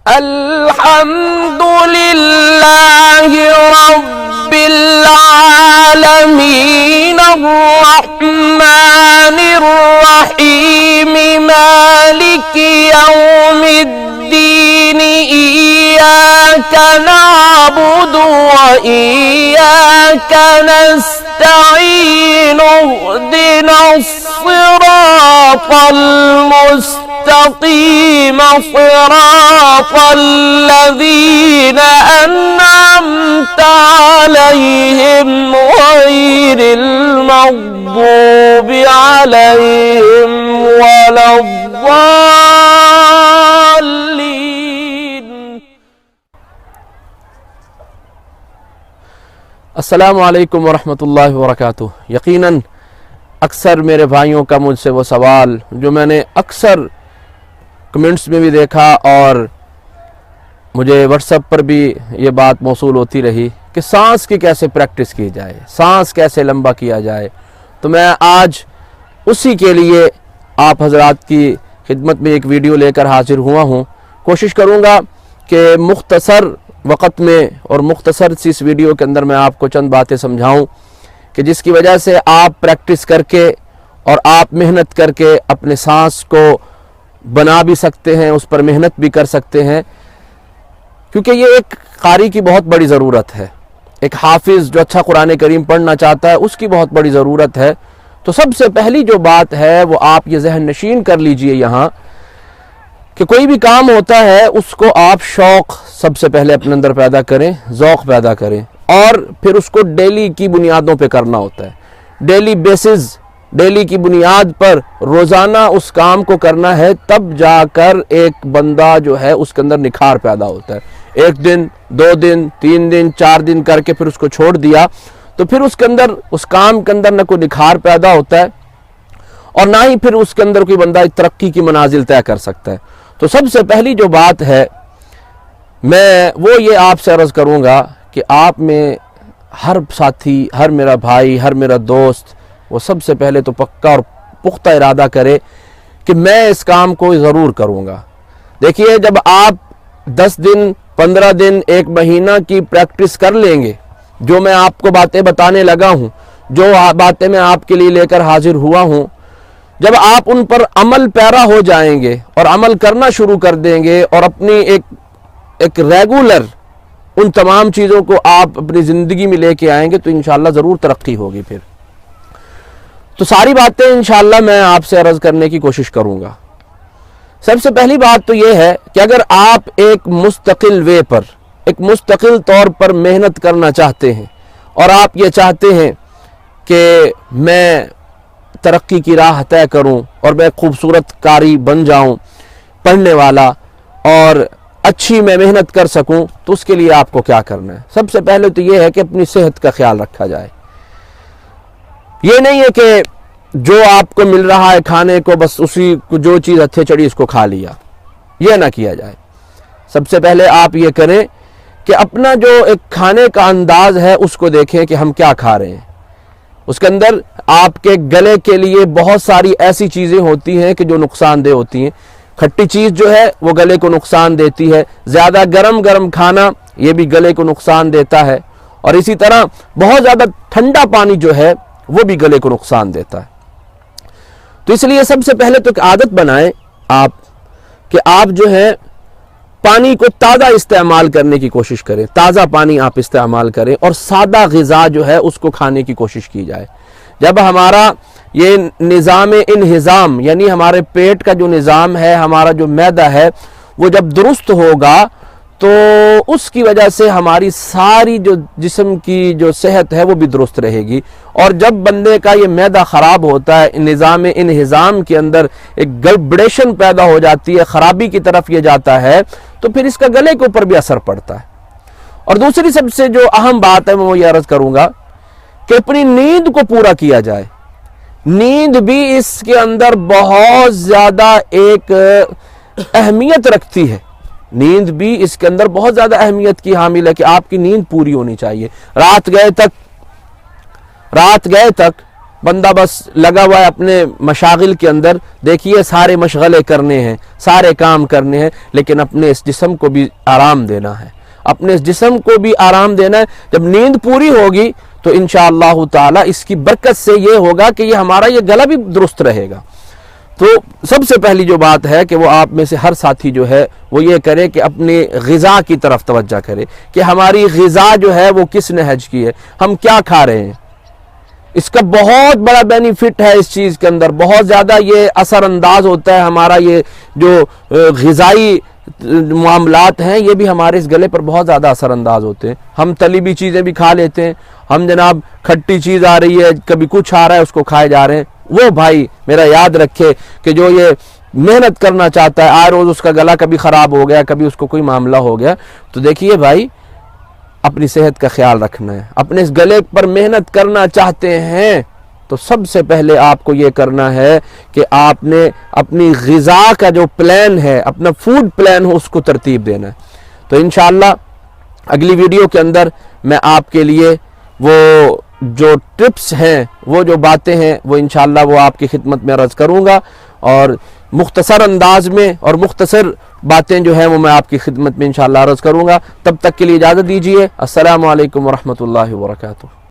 الحمد لله رب العالمين الرحمن الرحيم مالك يوم الدين إياك نعبد وإياك نستعين اهدنا الصراط المستقيم صراط الذين أنعمت عليهم غير المغضوب عليهم ولا الضالين. السلام علیکم ورحمۃ اللہ وبرکاتہ. یقیناً اکثر میرے بھائیوں کا مجھ سے وہ سوال جو میں نے اکثر کمنٹس میں بھی دیکھا اور مجھے واٹس ایپ پر بھی یہ بات موصول ہوتی رہی کہ سانس کی کیسے پریکٹس کی جائے، سانس کیسے لمبا کیا جائے. تو میں آج اسی کے لیے آپ حضرات کی خدمت میں ایک ویڈیو لے کر حاضر ہوا ہوں. کوشش کروں گا کہ مختصر وقت میں اور مختصر سی اس ویڈیو کے اندر میں آپ کو چند باتیں سمجھاؤں کہ جس کی وجہ سے آپ پریکٹس کر کے اور آپ محنت کر کے اپنے سانس کو بنا بھی سکتے ہیں، اس پر محنت بھی کر سکتے ہیں، کیونکہ یہ ایک قاری کی بہت بڑی ضرورت ہے. ایک حافظ جو اچھا قرآن کریم پڑھنا چاہتا ہے اس کی بہت بڑی ضرورت ہے. تو سب سے پہلی جو بات ہے وہ آپ یہ ذہن نشین کر لیجئے یہاں کہ کوئی بھی کام ہوتا ہے اس کو آپ شوق سب سے پہلے اپنے اندر پیدا کریں، ذوق پیدا کریں، اور پھر اس کو ڈیلی کی بنیادوں پہ کرنا ہوتا ہے. ڈیلی بیسز، ڈیلی کی بنیاد پر روزانہ اس کام کو کرنا ہے، تب جا کر ایک بندہ جو ہے اس کے اندر نکھار پیدا ہوتا ہے. ایک دن، 2 دن، 3 دن، 4 دن کر کے پھر اس کو چھوڑ دیا تو پھر اس کے اندر اس کام کے اندر نہ کوئی نکھار پیدا ہوتا ہے اور نہ ہی پھر اس کے اندر کوئی بندہ ترقی کی منازل طے کر سکتا ہے. تو سب سے پہلی جو بات ہے میں وہ یہ آپ سے عرض کروں گا کہ آپ میں ہر ساتھی، ہر میرا بھائی، ہر میرا دوست وہ سب سے پہلے تو پکا اور پختہ ارادہ کرے کہ میں اس کام کو ضرور کروں گا. دیکھیے، جب آپ 10 دن، 15 دن، 1 مہینہ کی پریکٹس کر لیں گے، جو میں آپ کو باتیں بتانے لگا ہوں، جو باتیں میں آپ کے لیے لے کر حاضر ہوا ہوں، جب آپ ان پر عمل پیرا ہو جائیں گے اور عمل کرنا شروع کر دیں گے اور اپنی ایک ریگولر ان تمام چیزوں کو آپ اپنی زندگی میں لے کے آئیں گے تو انشاءاللہ ضرور ترقی ہوگی. پھر تو ساری باتیں انشاءاللہ میں آپ سے عرض کرنے کی کوشش کروں گا. سب سے پہلی بات تو یہ ہے کہ اگر آپ ایک مستقل وے پر، ایک مستقل طور پر محنت کرنا چاہتے ہیں اور آپ یہ چاہتے ہیں کہ میں ترقی کی راہ طے کروں اور میں خوبصورت قاری بن جاؤں، پڑھنے والا، اور اچھی میں محنت کر سکوں، تو اس کے لیے آپ کو کیا کرنا ہے؟ سب سے پہلے تو یہ ہے کہ اپنی صحت کا خیال رکھا جائے. یہ نہیں ہے کہ جو آپ کو مل رہا ہے کھانے کو بس اسی کو جو چیز ہتھے چڑھی اس کو کھا لیا، یہ نہ کیا جائے. سب سے پہلے آپ یہ کریں کہ اپنا جو ایک کھانے کا انداز ہے اس کو دیکھیں کہ ہم کیا کھا رہے ہیں. اس کے اندر آپ کے گلے کے لیے بہت ساری ایسی چیزیں ہوتی ہیں کہ جو نقصان دہ ہوتی ہیں. کھٹی چیز جو ہے وہ گلے کو نقصان دیتی ہے، زیادہ گرم کھانا یہ بھی گلے کو نقصان دیتا ہے، اور اسی طرح بہت زیادہ ٹھنڈا پانی جو ہے وہ بھی گلے کو نقصان دیتا ہے. تو اس لیے سب سے پہلے تو ایک عادت بنائیں آپ کہ آپ جو ہے پانی کو تازہ استعمال کرنے کی کوشش کریں، تازہ پانی آپ استعمال کریں اور سادہ غذا جو ہے اس کو کھانے کی کوشش کی جائے. جب ہمارا یہ نظام انہضام یعنی ہمارے پیٹ کا جو نظام ہے، ہمارا جو معدہ ہے، وہ جب درست ہوگا تو اس کی وجہ سے ہماری ساری جو جسم کی جو صحت ہے وہ بھی درست رہے گی. اور جب بندے کا یہ معدہ خراب ہوتا ہے، نظام انہضام کے اندر ایک گڑبڑیشن پیدا ہو جاتی ہے، خرابی کی طرف یہ جاتا ہے، تو پھر اس کا گلے کے اوپر بھی اثر پڑتا ہے. اور دوسری سب سے جو اہم بات ہے میں وہ یہ عرض کروں گا کہ اپنی نیند کو پورا کیا جائے. نیند بھی اس کے اندر بہت زیادہ ایک اہمیت رکھتی ہے. نیند بھی اس کے اندر بہت زیادہ اہمیت کی حامل ہے کہ آپ کی نیند پوری ہونی چاہیے. رات گئے تک بندہ بس لگا ہوا ہے اپنے مشاغل کے اندر. دیکھیے سارے مشغلے کرنے ہیں, سارے کام کرنے ہیں, لیکن اپنے اس جسم کو بھی آرام دینا ہے, اپنے اس جسم کو بھی آرام دینا ہے. جب نیند پوری ہوگی تو انشاءاللہ تعالی اس کی برکت سے یہ ہوگا کہ یہ ہمارا یہ گلا بھی درست رہے گا. تو سب سے پہلی جو بات ہے کہ وہ آپ میں سے ہر ساتھی جو ہے وہ یہ کرے کہ اپنی غذا کی طرف توجہ کرے کہ ہماری غذا جو ہے وہ کس نہج کی ہے, ہم کیا کھا رہے ہیں. اس کا بہت بڑا بینیفٹ ہے اس چیز کے اندر, بہت زیادہ یہ اثر انداز ہوتا ہے ہمارا. یہ جو غذائی معاملات ہیں یہ بھی ہمارے اس گلے پر بہت زیادہ اثر انداز ہوتے ہیں. ہم تلی بھی چیزیں بھی کھا لیتے ہیں, ہم جناب کھٹی چیز آ رہی ہے, کبھی کچھ آ رہا ہے, اس کو کھائے جا رہے ہیں. وہ بھائی میرا یاد رکھے کہ جو یہ محنت کرنا چاہتا ہے, آئے روز اس کا گلا کبھی خراب ہو گیا, کبھی اس کو کوئی معاملہ ہو گیا, تو دیکھیے بھائی اپنی صحت کا خیال رکھنا ہے. اپنے اس گلے پر محنت کرنا چاہتے ہیں تو سب سے پہلے آپ کو یہ کرنا ہے کہ آپ نے اپنی غذا کا جو پلان ہے, اپنا فوڈ پلان ہو, اس کو ترتیب دینا ہے. تو انشاءاللہ اگلی ویڈیو کے اندر میں آپ کے لیے وہ جو ٹپس ہیں, وہ جو باتیں ہیں, وہ انشاءاللہ وہ آپ کی خدمت میں عرض کروں گا, اور مختصر انداز میں اور مختصر باتیں جو ہیں وہ میں آپ کی خدمت میں انشاءاللہ عرض کروں گا. تب تک کے لیے اجازت دیجیے. السلام علیکم ورحمۃ اللہ وبرکاتہ.